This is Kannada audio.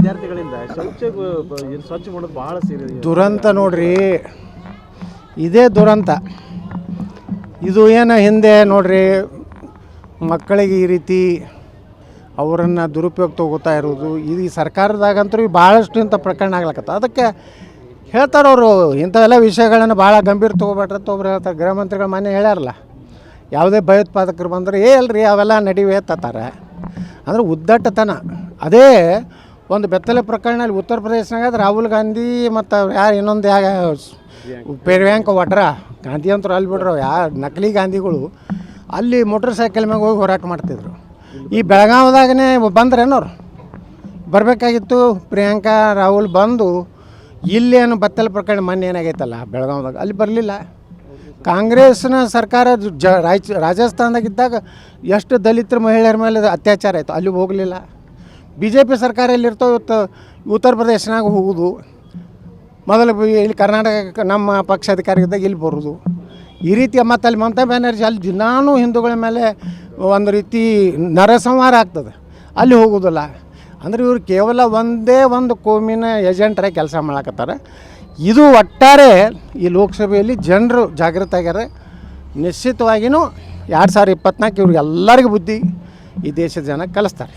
ವಿದ್ಯಾರ್ಥಿಗಳಿಂದ ಸ್ವಚ್ಛ ಮಾಡೋದು ಬಹಳ ದುರಂತ ನೋಡ್ರಿ, ಇದೇ ದುರಂತ. ಇದು ಏನು ಹಿಂದೆ ನೋಡ್ರಿ ಮಕ್ಕಳಿಗೆ ಈ ರೀತಿ ಅವರನ್ನು ದುರುಪಯೋಗ ತಗೋತಾ ಇರೋದು, ಇದು ಸರ್ಕಾರದಾಗಂತೂ ಭಾಳಷ್ಟು ಇಂಥ ಪ್ರಕರಣ ಆಗ್ಲಕತ್ತ. ಅದಕ್ಕೆ ಹೇಳ್ತಾರೆ ಅವರು, ಇಂಥವೆಲ್ಲ ವಿಷಯಗಳನ್ನು ಭಾಳ ಗಂಭೀರ ತೊಗೋಬೇಡ್ರಿ ಅಂತ ಒಬ್ರು ಹೇಳ್ತಾರೆ. ಗೃಹ ಮಂತ್ರಿಗಳು ಮೊನ್ನೆ ಹೇಳ್ಯಾರಲ್ಲ, ಯಾವುದೇ ಭಯೋತ್ಪಾದಕರು ಬಂದರೆ ಅಲ್ರಿ ಅವೆಲ್ಲ ನಡಿವೆ ತತ್ತಾರೆ. ಅಂದರೆ ಉದ್ದಟತನ. ಅದೇ ಒಂದು ಬೆತ್ತಲೆ ಪ್ರಕರಣದಲ್ಲಿ ಉತ್ತರ ಪ್ರದೇಶನಾಗ ರಾಹುಲ್ ಗಾಂಧಿ ಮತ್ತು ಯಾರು ಇನ್ನೊಂದು ಪ್ರಿಯಾಂಕ ವಾಡ್ರಾ ಗಾಂಧಿ ಅಂತವ್ರು ಅಲ್ಲಿ ಬಿಡ್ರು, ನಕಲಿ ಗಾಂಧಿಗಳು ಅಲ್ಲಿ ಮೋಟ್ರ್ ಸೈಕಲ್ ಮ್ಯಾಗ ಹೋಗಿ ಹೋರಾಟ ಮಾಡ್ತಿದ್ರು. ಈ ಬೆಳಗಾವದಾಗನೇ ಬಂದ್ರೇನವ್ರು ಬರಬೇಕಾಗಿತ್ತು. ಪ್ರಿಯಾಂಕಾ ರಾಹುಲ್ ಬಂದು ಇಲ್ಲೇನು ಬತ್ತಲ ಪ್ರಕರಣ ಮೊನ್ನೆ ಏನಾಗೈತಲ್ಲ ಬೆಳಗಾವದಾಗ, ಅಲ್ಲಿ ಬರಲಿಲ್ಲ. ಕಾಂಗ್ರೆಸ್ನ ಸರ್ಕಾರ ರಾಜಸ್ಥಾನದಾಗಿದ್ದಾಗ ಎಷ್ಟು ದಲಿತರ ಮಹಿಳೆಯರ ಮೇಲೆ ಅತ್ಯಾಚಾರ ಆಯಿತು, ಅಲ್ಲಿ ಹೋಗಲಿಲ್ಲ. BJP ಸರ್ಕಾರ ಎಲ್ಲಿರ್ತೋ ಇವತ್ತು ಉತ್ತರ ಪ್ರದೇಶನಾಗ ಹೋಗೋದು, ಮೊದಲು ಇಲ್ಲಿ ಕರ್ನಾಟಕ ನಮ್ಮ ಪಕ್ಷ ಅಧಿಕಾರಿದಾಗ ಇಲ್ಲಿ ಬರೋದು, ಈ ರೀತಿ. ಮತ್ತು ಅಲ್ಲಿ ಮಮತಾ ಬ್ಯಾನರ್ಜಿ ಅಲ್ಲಿ ದಿನಾನೂ ಹಿಂದೂಗಳ ಮೇಲೆ ಒಂದು ರೀತಿ ನರಸಂಹಾರ ಆಗ್ತದೆ, ಅಲ್ಲಿ ಹೋಗೋದಿಲ್ಲ. ಅಂದರೆ ಇವರು ಕೇವಲ ಒಂದೇ ಒಂದು ಕೋಮಿನ ಏಜೆಂಟರಾಗಿ ಕೆಲಸ ಮಾಡಕತ್ತಾರೆ. ಇದು ಒಟ್ಟಾರೆ ಈ ಲೋಕಸಭೆಯಲ್ಲಿ ಜನರು ಜಾಗೃತ ಆಗ್ಯಾರ. ನಿಶ್ಚಿತವಾಗಿಯೂ 2024 ಇವ್ರಿಗೆಲ್ಲರಿಗೂ ಬುದ್ಧಿ ಈ ದೇಶದ ಜನ ಕಲಿಸ್ತಾರೆ.